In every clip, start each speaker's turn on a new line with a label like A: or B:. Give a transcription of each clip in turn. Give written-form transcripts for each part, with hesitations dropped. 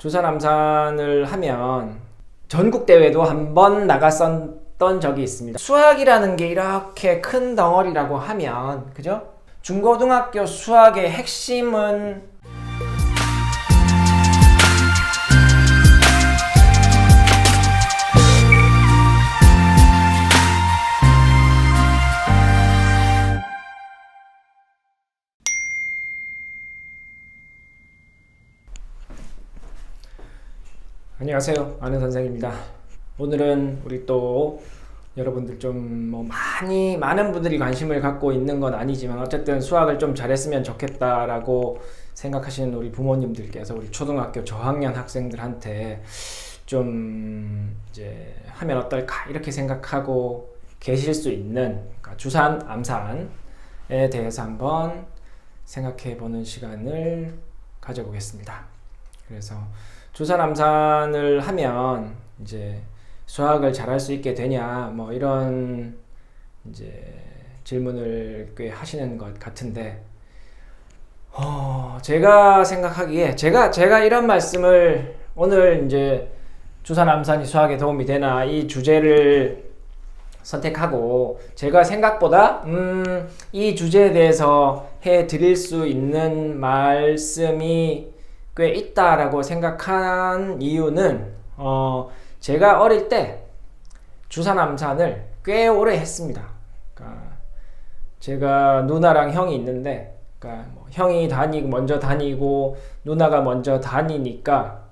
A: 주산암산을 하면 전국대회도 한 번 나갔었던 적이 있습니다. 수학이라는 게 이렇게 큰 덩어리라고 하면, 그죠? 중고등학교 수학의 핵심은 안녕하세요, 아는 선생입니다. 오늘은 우리 또 여러분들 좀 많은 분들이 관심을 갖고 있는 건 아니지만 어쨌든 수학을 좀 잘했으면 좋겠다라고 생각하시는 우리 부모님들께서 우리 초등학교 저학년 학생들한테 좀 이제 하면 어떨까 이렇게 생각하고 계실 수 있는, 그러니까 주산암산에 대해서 한번 생각해 보는 시간을 가져보겠습니다. 그래서 주산암산을 하면 이제 수학을 잘할 수 있게 되냐, 이런 이제 질문을 꽤 하시는 것 같은데, 제가 생각하기에 제가 이런 말씀을 오늘 이제 주산암산이 수학에 도움이 되나 이 주제를 선택하고 제가 생각보다 이 주제에 대해서 해 드릴 수 있는 말씀이 꽤 있다라고 생각한 이유는 제가 어릴 때 주산암산을 꽤 오래 했습니다. 그러니까 제가 누나랑 형이 있는데, 그러니까 형이 먼저 다니고 누나가 먼저 다니니까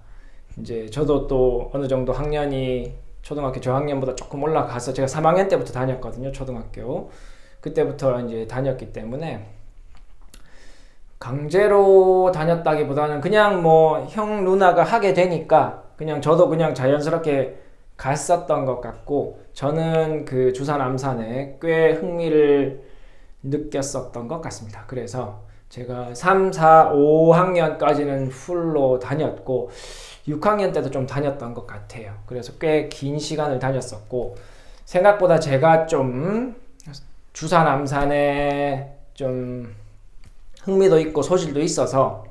A: 이제 저도 또 어느 정도 학년이 초등학교 저학년보다 조금 올라가서 제가 3학년 때부터 다녔거든요. 초등학교 그때부터 이제 다녔기 때문에 강제로 다녔다기보다는 그냥 형 누나가 하게 되니까 그냥 저도 그냥 자연스럽게 갔었던 것 같고, 저는 그 주산암산에 꽤 흥미를 느꼈었던 것 같습니다. 그래서 제가 3, 4, 5학년까지는 풀로 다녔고 6학년 때도 좀 다녔던 것 같아요. 그래서 꽤 긴 시간을 다녔었고, 생각보다 제가 좀 주산암산에 좀 흥미도 있고 소질도 있어서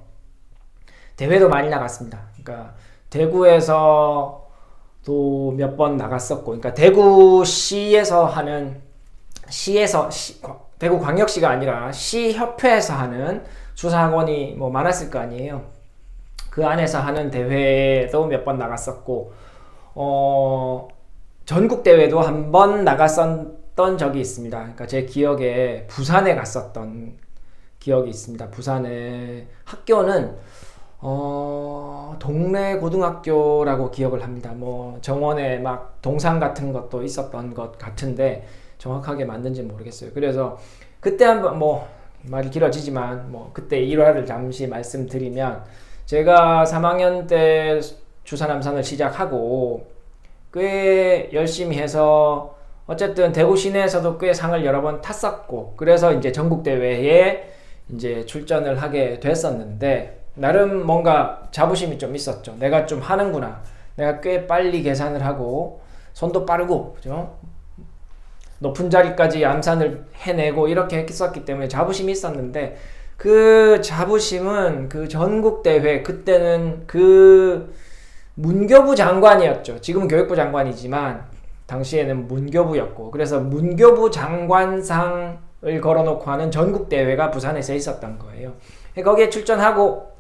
A: 대회도 많이 나갔습니다. 그러니까 대구에서도 몇 번 나갔었고, 그러니까 대구시에서 하는 대구광역시가 아니라 시협회에서 하는 주산학원이 많았을 거 아니에요. 그 안에서 하는 대회도 몇 번 나갔었고, 전국 대회도 한 번 나갔었던 적이 있습니다. 그러니까 제 기억에 부산에 갔었던 기억이 있습니다. 부산의 학교는 동래 고등학교라고 기억을 합니다. 정원에 막 동상 같은 것도 있었던 것 같은데 정확하게 맞는지 모르겠어요. 그래서 그때 한번 말이 길어지지만 그때 일화를 잠시 말씀드리면, 제가 3학년 때 주산암산을 시작하고 꽤 열심히 해서 어쨌든 대구 시내에서도 꽤 상을 여러 번 탔었고, 그래서 이제 전국 대회에 이제 출전을 하게 됐었는데, 나름 뭔가 자부심이 좀 있었죠. 내가 좀 하는구나. 내가 꽤 빨리 계산을 하고 손도 빠르고, 그죠? 높은 자리까지 암산을 해내고 이렇게 했었기 때문에 자부심이 있었는데, 그 자부심은 그 전국 대회, 그때는 그 문교부 장관이었죠. 지금은 교육부 장관이지만 당시에는 문교부였고, 그래서 문교부 장관상을 걸어놓고 하는 전국 대회가 부산에서 있었던 거예요. 거기에 출전하고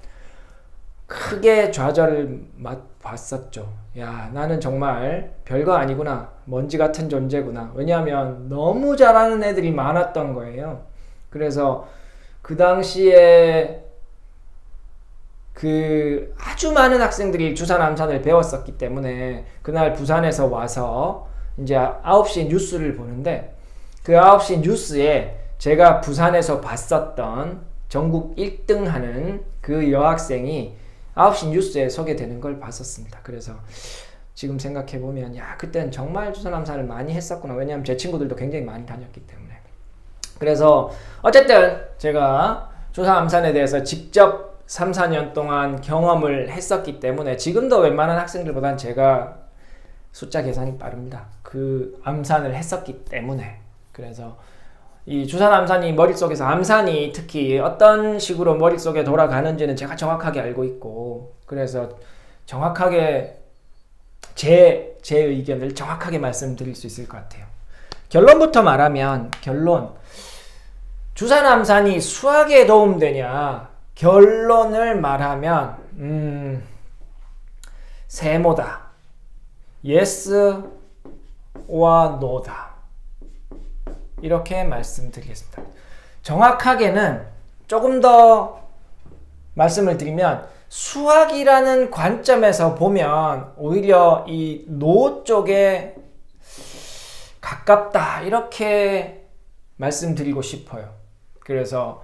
A: 크게 좌절을 맛봤었죠. 야, 나는 정말 별거 아니구나. 먼지 같은 존재구나. 왜냐하면 너무 잘하는 애들이 많았던 거예요. 그래서 그 당시에 그 아주 많은 학생들이 주산암산을 배웠었기 때문에 그날 부산에서 와서 이제 9시 뉴스를 보는데, 그 9시 뉴스에 제가 부산에서 봤었던 전국 1등 하는 그 여학생이 9시 뉴스에 소개되는 걸 봤었습니다. 그래서 지금 생각해보면, 야, 그때는 정말 주산암산을 많이 했었구나. 왜냐하면 제 친구들도 굉장히 많이 다녔기 때문에. 그래서 어쨌든 제가 주산암산에 대해서 직접 3, 4년 동안 경험을 했었기 때문에 지금도 웬만한 학생들보다는 제가 숫자 계산이 빠릅니다. 그 암산을 했었기 때문에. 그래서 이 주산암산이 머릿속에서, 암산이 특히 어떤 식으로 머릿속에 돌아가는지는 제가 정확하게 알고 있고, 그래서 정확하게 제 의견을 정확하게 말씀드릴 수 있을 것 같아요. 결론부터 말하면 주산암산이 수학에 도움되냐? 결론을 말하면 세모다. Yes or No다. 이렇게 말씀드리겠습니다. 정확하게는 조금 더 말씀을 드리면 수학이라는 관점에서 보면 오히려 이 노 쪽에 가깝다 이렇게 말씀드리고 싶어요. 그래서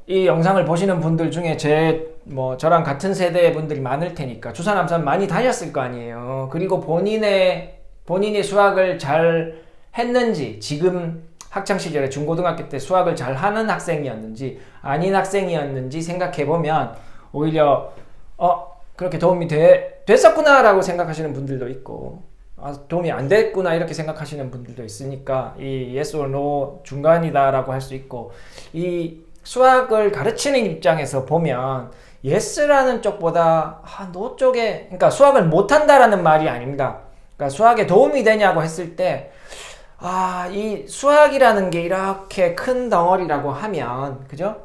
A: 이 영상을 보시는 분들 중에 저랑 같은 세대의 분들이 많을 테니까 주산암산 많이 다녔을 거 아니에요. 그리고 본인이 수학을 잘 했는지, 지금 학창시절에 중고등학교 때 수학을 잘 하는 학생이었는지 아닌 학생이었는지 생각해보면 오히려 그렇게 도움이 됐었구나 라고 생각하시는 분들도 있고, 도움이 안 됐구나 이렇게 생각하시는 분들도 있으니까 이 yes or no 중간이다 라고 할 수 있고, 이 수학을 가르치는 입장에서 보면 yes라는 쪽보다 no 쪽에, 그러니까 수학을 못한다라는 말이 아닙니다. 그러니까 수학에 도움이 되냐고 했을 때 이 수학이라는 게 이렇게 큰 덩어리라고 하면, 그죠?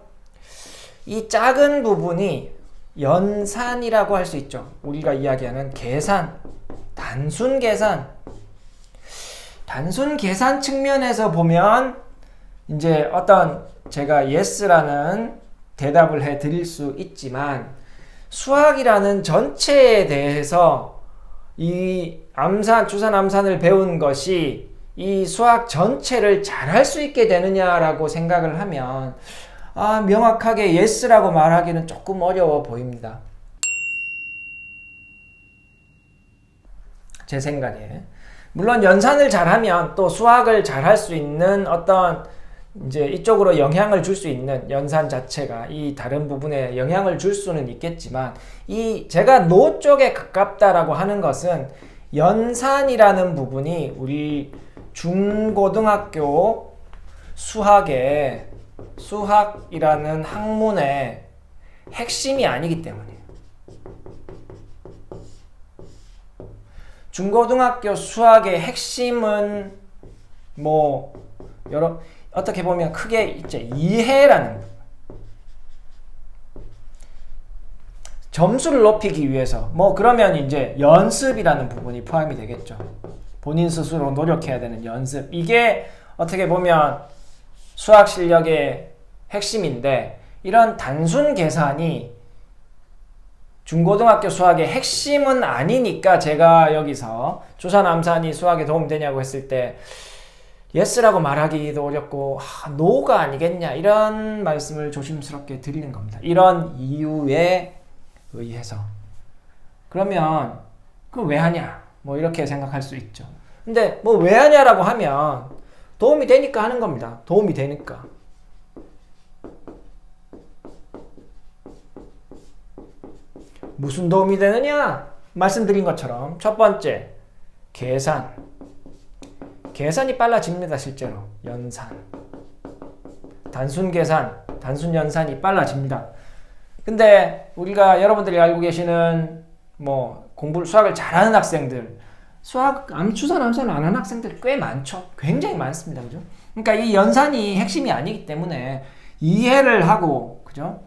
A: 이 작은 부분이 연산이라고 할 수 있죠. 우리가 이야기하는 계산, 단순 계산 측면에서 보면 이제 제가 yes라는 대답을 해 드릴 수 있지만, 수학이라는 전체에 대해서 이 주산암산을 배운 것이 이 수학 전체를 잘할 수 있게 되느냐라고 생각을 하면 명확하게 yes라고 말하기는 조금 어려워 보입니다. 제 생각에. 물론 연산을 잘하면 또 수학을 잘할 수 있는 이제 이쪽으로 영향을 줄 수 있는, 연산 자체가 이 다른 부분에 영향을 줄 수는 있겠지만, 제가 노 쪽에 가깝다라고 하는 것은 연산이라는 부분이 우리 중고등학교 수학이라는 학문의 핵심이 아니기 때문이에요. 중고등학교 수학의 핵심은 어떻게 보면 크게 이제 이해라는, 점수를 높이기 위해서 그러면 이제 연습이라는 부분이 포함이 되겠죠. 본인 스스로 노력해야 되는 연습. 이게 어떻게 보면 수학 실력의 핵심인데, 이런 단순 계산이 중고등학교 수학의 핵심은 아니니까 제가 여기서 주산암산이 수학에 도움되냐고 했을 때 yes라고 말하기도 어렵고 no가 아니겠냐 이런 말씀을 조심스럽게 드리는 겁니다. 이런 이유에 의해서. 그러면 그럼 왜 하냐? 이렇게 생각할 수 있죠. 근데 왜 하냐라고 하면 도움이 되니까 하는 겁니다. 도움이 되니까. 무슨 도움이 되느냐? 말씀드린 것처럼 첫 번째, 계산이 빨라집니다. 실제로 연산, 단순 연산이 빨라집니다. 근데 여러분들이 알고 계시는 수학을 잘하는 학생들, 주산암산을 안 하는 학생들 꽤 많죠. 굉장히 많습니다. 그죠? 그러니까 이 연산이 핵심이 아니기 때문에 이해를 하고, 그죠?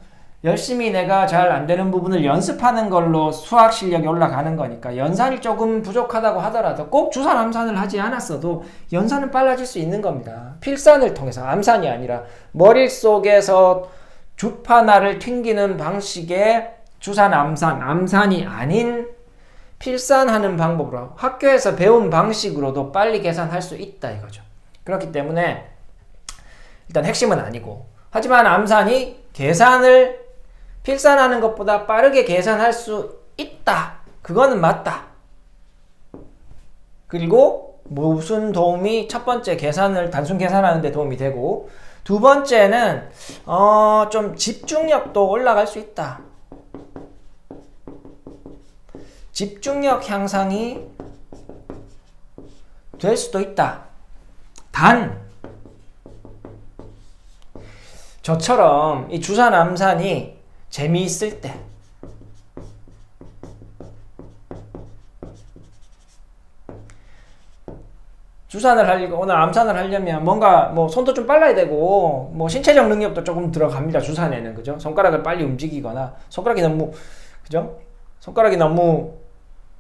A: 열심히 내가 잘 안 되는 부분을 연습하는 걸로 수학 실력이 올라가는 거니까, 연산이 조금 부족하다고 하더라도 꼭 주산암산을 하지 않았어도 연산은 빨라질 수 있는 겁니다. 필산을 통해서, 암산이 아니라 머릿속에서 주파나를 튕기는 방식의 암산이 아닌 필산하는 방법으로, 학교에서 배운 방식으로도 빨리 계산할 수 있다 이거죠. 그렇기 때문에 일단 핵심은 아니고, 하지만 암산이 필산하는 것보다 빠르게 계산할 수 있다. 그거는 맞다. 그리고 무슨 도움이, 첫 번째 단순 계산하는 데 도움이 되고, 두 번째는 좀 집중력도 올라갈 수 있다. 집중력 향상이 될 수도 있다. 단 저처럼 이 주산암산이 재미있을 때, 주산을 하거나 암산을 하려면 뭔가 뭐 손도 좀 빨라야 되고 뭐 신체적 능력도 조금 들어갑니다. 주산에는. 그죠? 손가락을 빨리 움직이거나 손가락이 너무 그죠? 손가락이 너무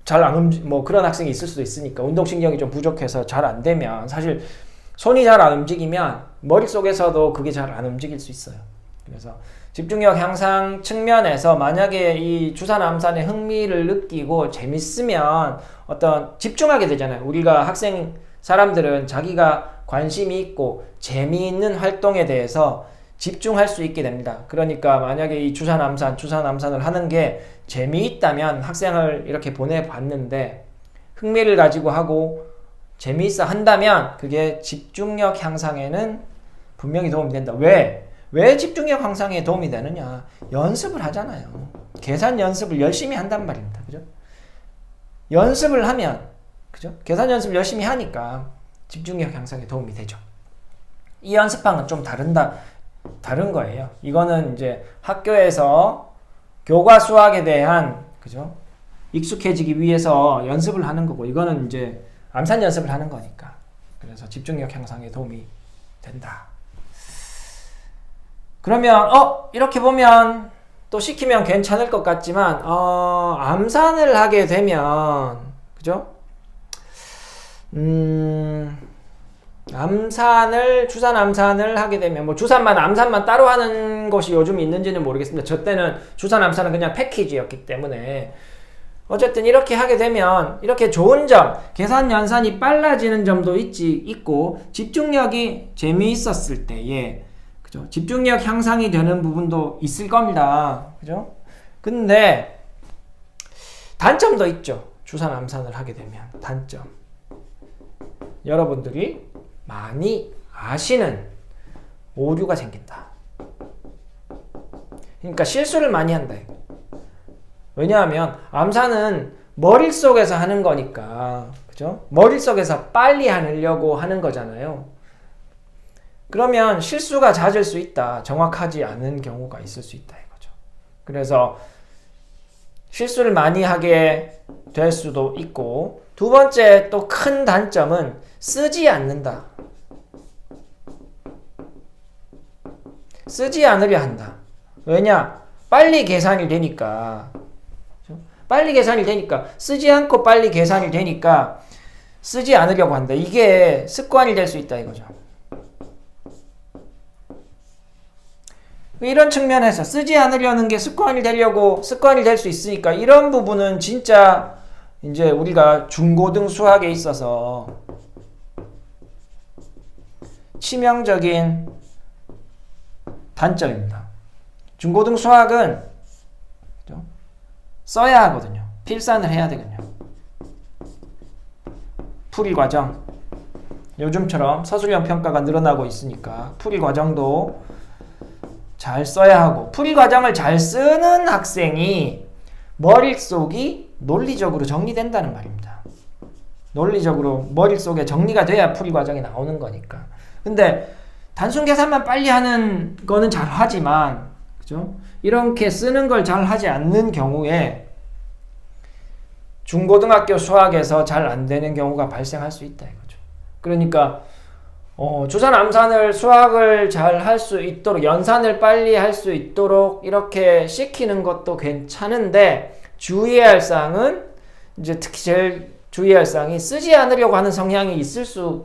A: 잘 안 뭐 그런 학생이 있을 수도 있으니까 운동신경이 좀 부족해서 잘 안 되면 사실 손이 잘 안 움직이면 머릿속에서도 그게 잘 안 움직일 수 있어요. 그래서 집중력 향상 측면에서 만약에 이 주산 암산에 흥미를 느끼고 재밌으면 어떤 집중하게 되잖아요. 우리가 학생 사람들은 자기가 관심이 있고 재미있는 활동에 대해서 집중할 수 있게 됩니다. 그러니까 만약에 이 주산 암산을 하는 게 재미있다면 학생을 이렇게 보내봤는데 흥미를 가지고 하고 재미있어 한다면 그게 집중력 향상에는 분명히 도움이 된다. 왜 집중력 향상에 도움이 되느냐? 연습을 하잖아요. 계산 연습을 열심히 한단 말입니다. 그죠? 연습을 하면, 그죠? 계산 연습을 열심히 하니까 집중력 향상에 도움이 되죠. 이 연습방은 좀 다른 거예요. 이거는 이제 학교에서 교과 수학에 대한, 그죠? 익숙해지기 위해서 연습을 하는 거고, 이거는 이제 암산 연습을 하는 거니까. 그래서 집중력 향상에 도움이 된다. 그러면 이렇게 보면 또 시키면 괜찮을 것 같지만 암산을 하게 되면 그죠? 주산 암산을 하게 되면 뭐 주산만 암산만 따로 하는 것이 요즘 있는지는 모르겠습니다. 저 때는 주산 암산은 그냥 패키지였기 때문에 어쨌든 이렇게 하게 되면 이렇게 좋은 점, 계산 연산이 빨라지는 점도 있고 집중력이 재미있었을 때에 그죠? 집중력 향상이 되는 부분도 있을 겁니다. 그죠? 근데 단점도 있죠. 주산 암산을 하게 되면 단점. 여러분들이 많이 아시는 오류가 생긴다. 그러니까 실수를 많이 한다. 왜냐하면 암산은 머릿속에서 하는 거니까. 그죠? 머릿속에서 빨리 하려고 하는 거잖아요. 그러면 실수가 잦을 수 있다. 정확하지 않은 경우가 있을 수 있다 이거죠. 그래서 실수를 많이 하게 될 수도 있고 두 번째 또 큰 단점은 쓰지 않는다. 쓰지 않으려 한다. 왜냐? 빨리 계산이 되니까. 쓰지 않고 빨리 계산이 되니까 쓰지 않으려고 한다. 이게 습관이 될 수 있다 이거죠. 이런 측면에서 쓰지 않으려는 게 습관이 될 수 있으니까 이런 부분은 진짜 이제 우리가 중고등 수학에 있어서 치명적인 단점입니다. 중고등 수학은 써야 하거든요. 필산을 해야 되거든요. 풀이 과정. 요즘처럼 서술형 평가가 늘어나고 있으니까 풀이 과정도 잘 써야 하고 풀이 과정을 잘 쓰는 학생이 머릿속이 논리적으로 정리된다는 말입니다. 논리적으로 머릿속에 정리가 돼야 풀이 과정이 나오는 거니까. 근데 단순 계산만 빨리 하는 거는 잘 하지만 그죠? 이렇게 쓰는 걸 잘 하지 않는 경우에 중고등학교 수학에서 잘 안 되는 경우가 발생할 수 있다 이거죠. 그러니까 주산 암산을 수학을 잘 할 수 있도록 연산을 빨리 할 수 있도록 이렇게 시키는 것도 괜찮은데 주의해야 할 사항은 이제 특히 제일 주의해야 할 사항이 쓰지 않으려고 하는 성향이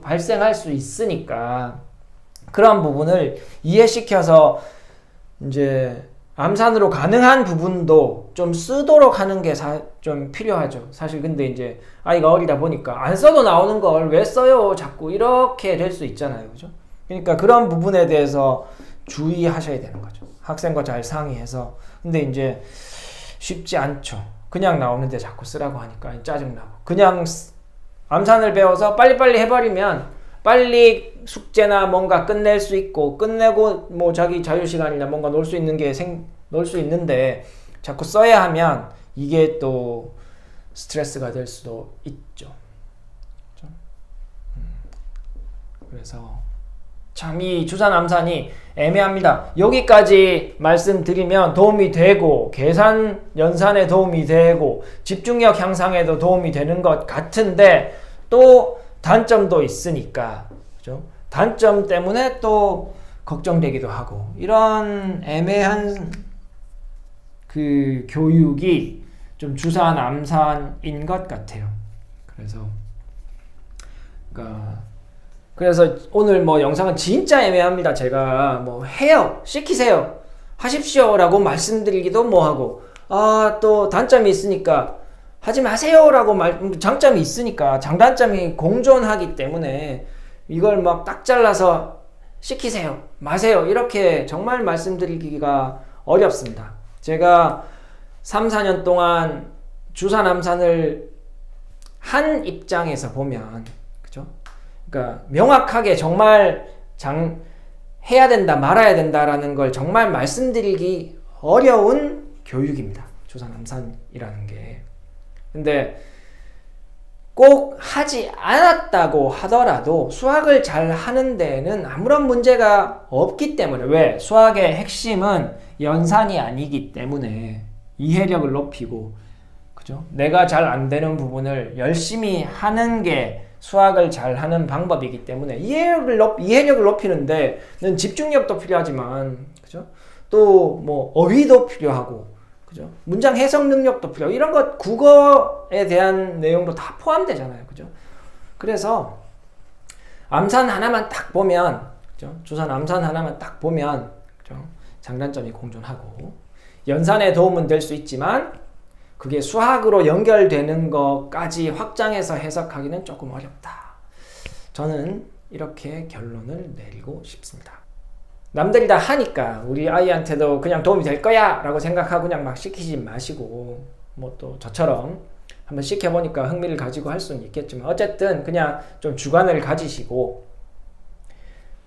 A: 발생할 수 있으니까 그런 부분을 이해시켜서 이제 암산으로 가능한 부분도 좀 쓰도록 하는 게 좀 필요하죠. 사실 근데 이제 아이가 어리다 보니까 안 써도 나오는 걸 왜 써요? 자꾸 이렇게 될 수 있잖아요. 그죠? 그러니까 그런 부분에 대해서 주의하셔야 되는 거죠. 학생과 잘 상의해서. 근데 이제 쉽지 않죠. 그냥 나오는데 자꾸 쓰라고 하니까 짜증나고. 그냥 암산을 배워서 빨리빨리 해버리면 빨리 숙제나 뭔가 끝낼 수 있고 끝내고 뭐 자기 자유시간이나 뭔가 놀 수 있는데 자꾸 써야 하면 이게 또 스트레스가 될 수도 있죠. 그래서 참 이 주산 암산이 애매합니다. 여기까지 말씀드리면 도움이 되고 계산 연산에 도움이 되고 집중력 향상에도 도움이 되는 것 같은데 또 단점도 있으니까, 그죠? 단점 때문에 또 걱정되기도 하고, 이런 애매한 그 교육이 좀 주산 암산인 것 같아요. 그래서 오늘 뭐 영상은 진짜 애매합니다. 제가 뭐 해요, 시키세요, 하십시오라고 말씀드리기도 뭐하고, 또 단점이 있으니까 하지 마세요라고 장점이 있으니까 장단점이 공존하기 때문에 이걸 막 딱 잘라서 시키세요, 마세요 이렇게 정말 말씀드리기가 어렵습니다. 제가 3, 4년 동안 주산암산을 한 입장에서 보면, 그죠? 그러니까 명확하게 정말 해야 된다 말아야 된다라는 걸 정말 말씀드리기 어려운 교육입니다. 주산암산이라는 게. 근데 꼭 하지 않았다고 하더라도 수학을 잘 하는 데에는 아무런 문제가 없기 때문에, 왜? 수학의 핵심은 연산이 아니기 때문에 이해력을 높이고, 그죠? 내가 잘 안 되는 부분을 열심히 하는 게 수학을 잘 하는 방법이기 때문에 이해력을 높이는데는 집중력도 필요하지만, 그죠? 또 뭐 어휘도 필요하고, 그죠? 문장 해석 능력도 필요하고, 이런 것 국어에 대한 내용도 다 포함되잖아요. 그죠? 그래서 암산 하나만 딱 보면, 그죠? 주산 암산 하나만 딱 보면, 그죠? 장단점이 공존하고 연산에 도움은 될 수 있지만 그게 수학으로 연결되는 것까지 확장해서 해석하기는 조금 어렵다. 저는 이렇게 결론을 내리고 싶습니다. 남들이 다 하니까 우리 아이한테도 그냥 도움이 될 거야 라고 생각하고 그냥 막 시키지 마시고, 뭐 또 저처럼 한번 시켜보니까 흥미를 가지고 할 수는 있겠지만, 어쨌든 그냥 좀 주관을 가지시고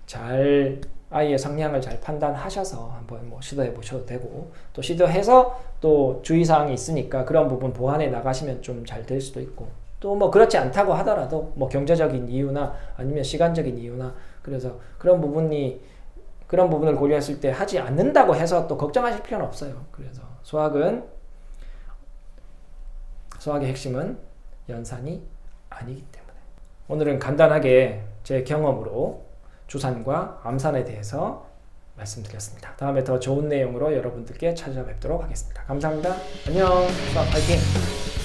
A: 잘 아이의 성향을 잘 판단하셔서 한번 뭐 시도해 보셔도 되고, 또 시도해서 또 주의사항이 있으니까 그런 부분 보완해 나가시면 좀 잘 될 수도 있고, 또 뭐 그렇지 않다고 하더라도 뭐 경제적인 이유나 아니면 시간적인 이유나, 그래서 그런 부분을 고려했을 때 하지 않는다고 해서 또 걱정하실 필요는 없어요. 그래서 수학의 핵심은 연산이 아니기 때문에. 오늘은 간단하게 제 경험으로 주산과 암산에 대해서 말씀드렸습니다. 다음에 더 좋은 내용으로 여러분들께 찾아뵙도록 하겠습니다. 감사합니다. 안녕. 수학 파이팅!